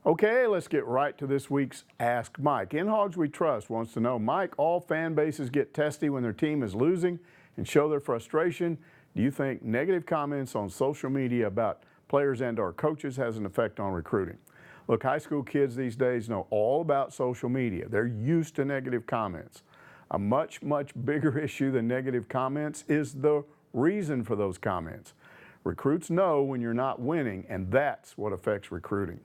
Okay, let's get right to this week's Ask Mike. In Hogs We Trust wants to know, Mike, all fan bases get testy when their team is losing and show their frustration. Do you think negative comments on social media about players and or coaches has an effect on recruiting? Look, high school kids these days know all about social media. They're used to negative comments. A much bigger issue than negative comments is the reason for those comments. Recruits know when you're not winning, and that's what affects recruiting.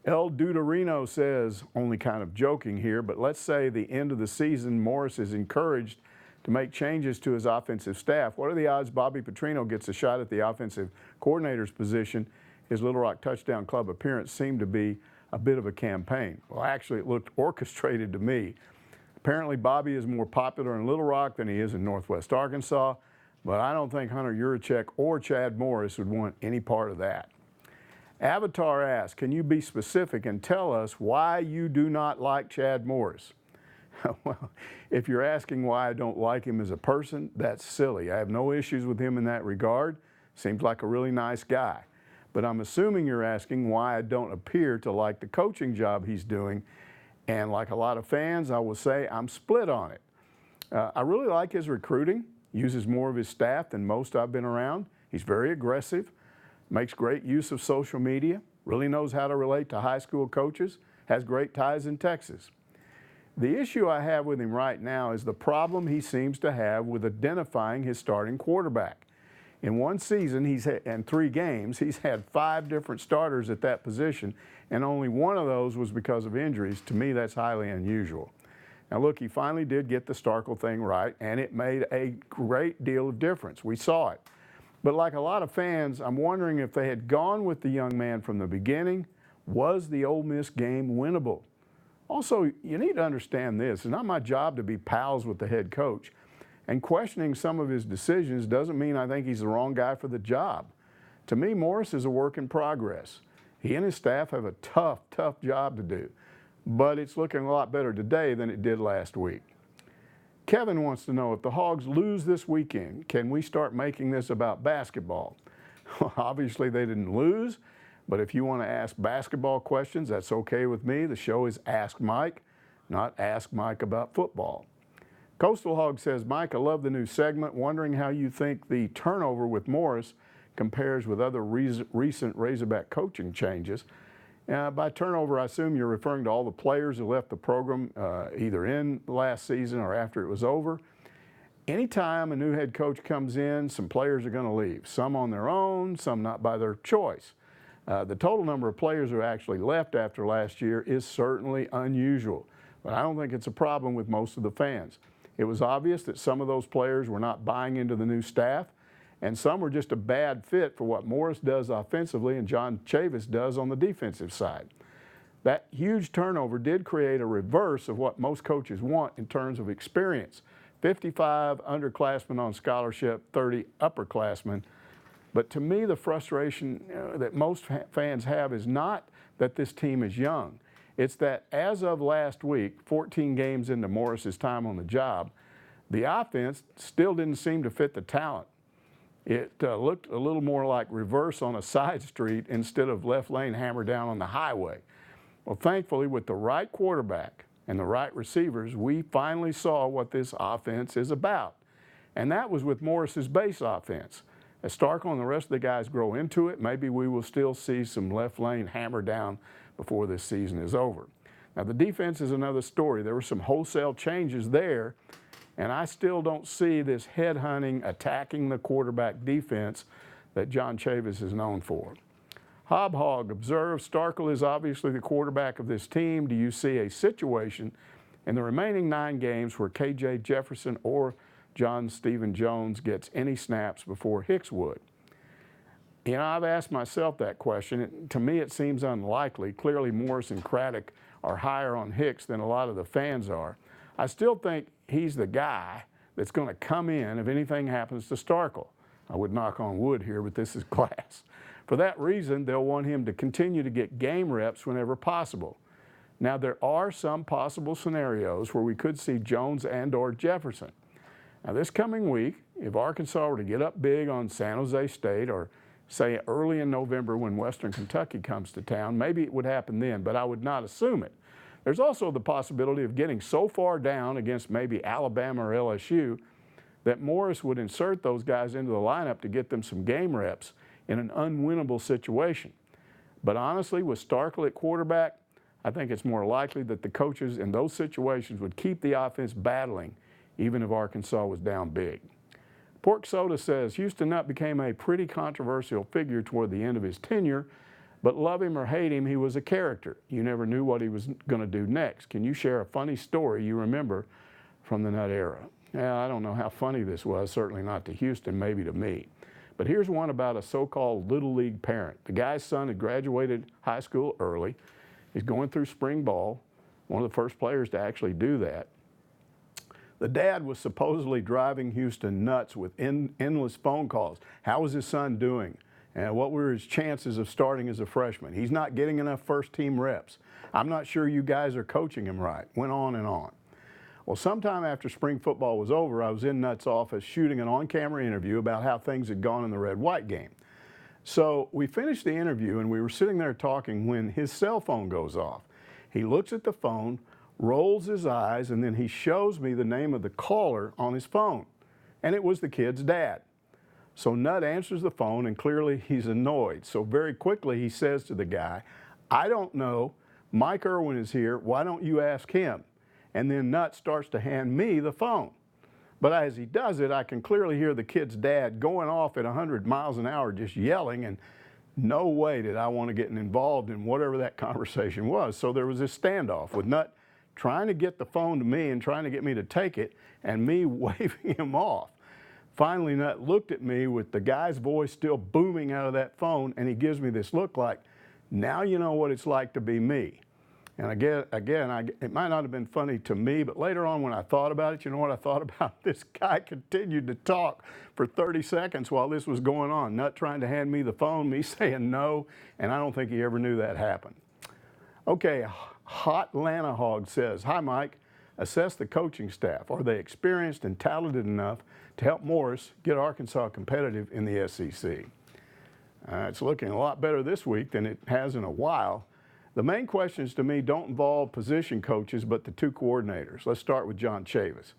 DUDERINO says, only kind of joking here, but let's say the end of the season, Morris is encouraged to make changes to his offensive staff. What are the odds Bobby Petrino gets a shot at the offensive coordinator's position? His Little Rock Touchdown Club appearance seemed to be a bit of a campaign. Well, actually, it looked orchestrated to me. Apparently, Bobby is more popular in Little Rock than he is in Northwest Arkansas, but I don't think Hunter Yurachek or Chad Morris would want any part of that. Avatar asks, can you be specific and tell us why you do not like Chad Morris? Well, if you're asking why I don't like him as a person, that's silly. I have no issues with him in that regard. Seems like a really nice guy. But I'm assuming you're asking why I don't appear to like the coaching job he's doing. And like a lot of fans, I will say I'm split on it. I really like his recruiting. Uses more of his staff than most I've been around. He's very aggressive. Makes great use of social media, really knows how to relate to high school coaches, has great ties in Texas. The issue I have with him right now is the problem he seems to have with identifying his starting quarterback. In one season, and 3 games, he's had 5 different starters at that position, and only one of those was because of injuries. To me, that's highly unusual. Now look, he finally did get the Starkel thing right, and it made a great deal of difference. We saw it. But like a lot of fans, I'm wondering if they had gone with the young man from the beginning, was the Ole Miss game winnable? Also, you need to understand this. It's not my job to be pals with the head coach. And questioning some of his decisions doesn't mean I think he's the wrong guy for the job. To me, Morris is a work in progress. He and his staff have a tough job to do. But it's looking a lot better today than it did last week. Kevin wants to know, if the Hogs lose this weekend, can we start making this about basketball? Well, obviously they didn't lose, but if you want to ask basketball questions, that's okay with me. The show is Ask Mike, not Ask Mike about football. Coastal Hog says, Mike, I love the new segment, wondering how you think the turnover with Morris compares with other recent Razorback coaching changes. By turnover, I assume you're referring to all the players who left the program either in last season or after it was over. Anytime a new head coach comes in, some players are going to leave, some on their own, some not by their choice. The total number of players who actually left after last year is certainly unusual, but I don't think it's a problem with most of the fans. It was obvious that some of those players were not buying into the new staff, and some were just a bad fit for what Morris does offensively and John Chavis does on the defensive side. That huge turnover did create a reverse of what most coaches want in terms of experience. 55 underclassmen on scholarship, 30 upperclassmen. But to me, the frustration that most fans have is not that this team is young. It's that as of last week, 14 games into Morris's time on the job, the offense still didn't seem to fit the talent. It looked a little more like reverse on a side street instead of left lane hammer down on the highway. Well, thankfully, with the right quarterback and the right receivers, we finally saw what this offense is about. And that was with Morris's base offense. As Starkel and the rest of the guys grow into it, maybe we will still see some left lane hammer down before this season is over. Now, the defense is another story. There were some wholesale changes there, and I still don't see this headhunting, attacking the quarterback defense that John Chavis is known for. Hob Hog observes, Starkel is obviously the quarterback of this team. Do you see a situation in the remaining 9 games where K.J. Jefferson or John Stephen Jones gets any snaps before Hicks would? You know, I've asked myself that question. To me, it seems unlikely. Clearly, Morris and Craddock are higher on Hicks than a lot of the fans are. I still think he's the guy that's going to come in if anything happens to Starkel. I would knock on wood here, but this is class. For that reason, they'll want him to continue to get game reps whenever possible. Now, there are some possible scenarios where we could see Jones and or Jefferson. Now, this coming week, if Arkansas were to get up big on San Jose State or say early in November when Western Kentucky comes to town. Maybe it would happen then, but I would not assume it. There's also the possibility of getting so far down against maybe Alabama or LSU that Morris would insert those guys into the lineup to get them some game reps in an unwinnable situation. But honestly, with Starkel at quarterback, I think it's more likely that the coaches in those situations would keep the offense battling, even if Arkansas was down big. Pork Soda says Houston Nutt became a pretty controversial figure toward the end of his tenure, but love him or hate him, he was a character. You never knew what he was going to do next. Can you share a funny story you remember from the Nutt era? Yeah, I don't know how funny this was, certainly not to Houston, maybe to me. But here's one about a so-called Little League parent. The guy's son had graduated high school early. He's going through spring ball, one of the first players to actually do that. The dad was supposedly driving Houston nuts with endless phone calls. How was his son doing? And what were his chances of starting as a freshman? He's not getting enough first-team reps. I'm not sure you guys are coaching him right. Went on and on. Well, sometime after spring football was over, I was in Nutt's office shooting an on-camera interview about how things had gone in the red-white game. So we finished the interview and we were sitting there talking when his cell phone goes off. He looks at the phone, rolls his eyes, and then he shows me the name of the caller on his phone. And it was the kid's dad. So Nutt answers the phone and clearly he's annoyed. So very quickly he says to the guy, I don't know, Mike Irwin is here, why don't you ask him? And then Nutt starts to hand me the phone. But as he does it, I can clearly hear the kid's dad going off at 100 miles an hour just yelling, and no way did I want to get involved in whatever that conversation was. So there was this standoff with Nutt trying to get the phone to me and trying to get me to take it and me waving him off. Finally, Nutt looked at me with the guy's voice still booming out of that phone, and he gives me this look like, now you know what it's like to be me. And again, it might not have been funny to me, but later on when I thought about it, you know what I thought about? This guy continued to talk for 30 seconds while this was going on. Nutt trying to hand me the phone, me saying no, and I don't think he ever knew that happened. Okay, HOTLANTA Hog says, hi Mike, assess the coaching staff. Are they experienced and talented enough to help Morris get Arkansas competitive in the SEC? It's looking a lot better this week than it has in a while. The main questions to me don't involve position coaches, but the two coordinators. Let's start with John Chavis.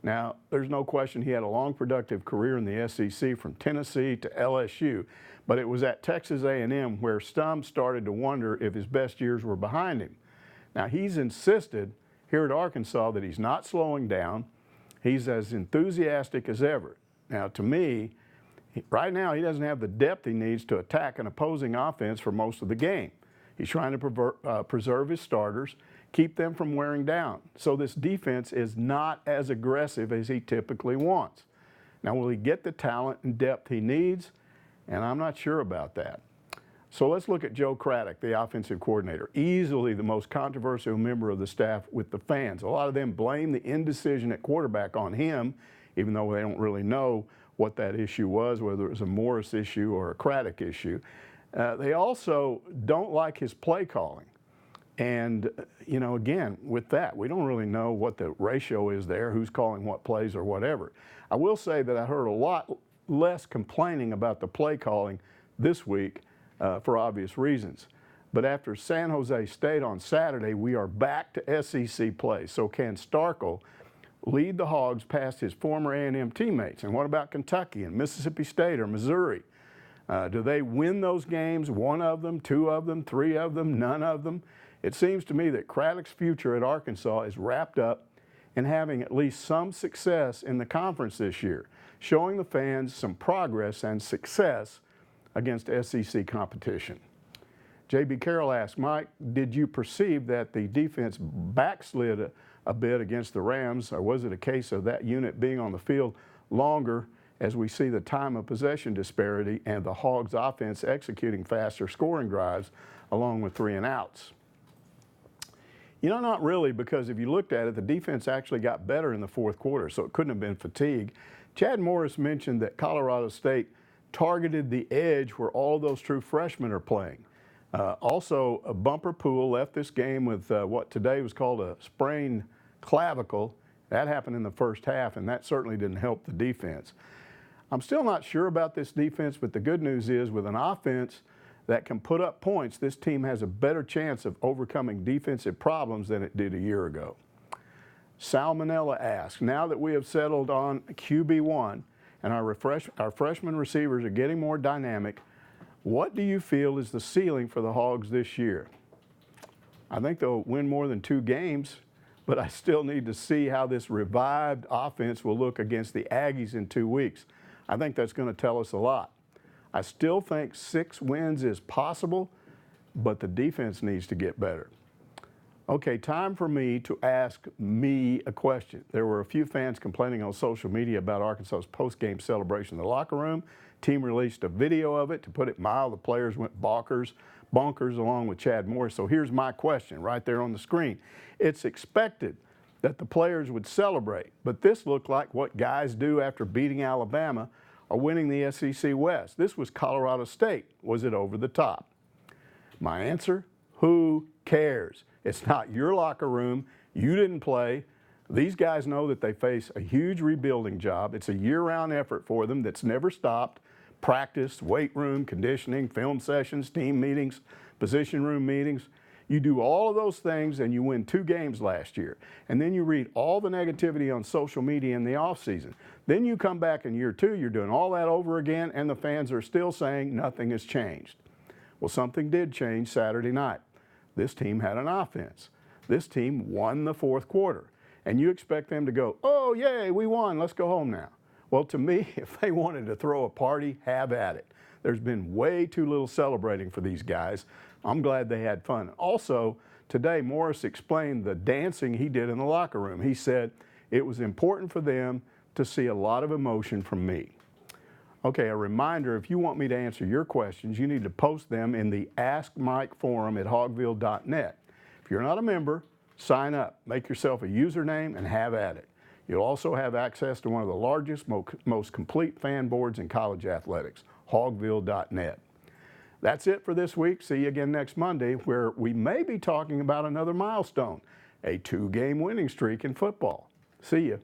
Now, there's no question he had a long, productive career in the SEC from Tennessee to LSU, but it was at Texas A&M where some started to wonder if his best years were behind him. Now, he's insisted here at Arkansas that he's not slowing down. He's as enthusiastic as ever. Now, to me, right now he doesn't have the depth he needs to attack an opposing offense for most of the game. He's trying to preserve his starters, keep them from wearing down. So this defense is not as aggressive as he typically wants. Now, will he get the talent and depth he needs? And I'm not sure about that. So let's look at Joe Craddock, the offensive coordinator, easily the most controversial member of the staff with the fans. A lot of them blame the indecision at quarterback on him, even though they don't really know what that issue was, whether it was a Morris issue or a Craddock issue. They also don't like his play calling. And, you know, again, with that, we don't really know what the ratio is there, who's calling what plays or whatever. I will say that I heard a lot less complaining about the play calling this week for obvious reasons. But after San Jose State on Saturday, we are back to SEC play. So can Starkel lead the Hogs past his former A&M teammates? And what about Kentucky and Mississippi State or Missouri? Do they win those games, one of them, two of them, three of them, none of them? It seems to me that Craddock's future at Arkansas is wrapped up in having at least some success in the conference this year, showing the fans some progress and success against SEC competition. J.B. Carroll asked, Mike, did you perceive that the defense backslid a bit against the Rams, or was it a case of that unit being on the field longer as we see the time of possession disparity and the Hogs offense executing faster scoring drives along with 3 and outs? You know, not really, because if you looked at it, the defense actually got better in the fourth quarter, so it couldn't have been fatigue. Chad Morris mentioned that Colorado State targeted the edge where all those true freshmen are playing. Also, Bumper Poole left this game with what today was called a sprained clavicle. That happened in the first half, and that certainly didn't help the defense. I'm still not sure about this defense, but the good news is with an offense that can put up points, this team has a better chance of overcoming defensive problems than it did a year ago. Salmonella asks, now that we have settled on QB1 and our freshman receivers are getting more dynamic, what do you feel is the ceiling for the Hogs this year? I think they'll win more than 2 games, but I still need to see how this revived offense will look against the Aggies in 2 weeks. I think that's going to tell us a lot. I still think 6 wins is possible, but the defense needs to get better. Okay, time for me to ask me a question. There were a few fans complaining on social media about Arkansas's post-game celebration in the locker room. Team released a video of it. To put it mild, the players went bonkers along with Chad Morris. So here's my question right there on the screen. It's expected that the players would celebrate, but this looked like what guys do after beating Alabama or winning the SEC West. This was Colorado State. Was it over the top? My answer, who cares? It's not your locker room. You didn't play. These guys know that they face a huge rebuilding job. It's a year-round effort for them that's never stopped. Practice, weight room, conditioning, film sessions, team meetings, position room meetings. You do all of those things and you win 2 games last year. And then you read all the negativity on social media in the offseason. Then you come back in year 2, you're doing all that over again, and the fans are still saying nothing has changed. Well, something did change Saturday night. This team had an offense. This team won the 4th quarter. And you expect them to go, oh, yay, we won, let's go home now. Well, to me, if they wanted to throw a party, have at it. There's been way too little celebrating for these guys. I'm glad they had fun. Also, today Morris explained the dancing he did in the locker room. He said it was important for them to see a lot of emotion from me. Okay, a reminder, if you want me to answer your questions, you need to post them in the Ask Mike forum at hogville.net. If you're not a member, sign up, make yourself a username, and have at it. You'll also have access to one of the largest, most complete fan boards in college athletics, hogville.net. That's it for this week. See you again next Monday, where we may be talking about another milestone, a 2-game winning streak in football. See you.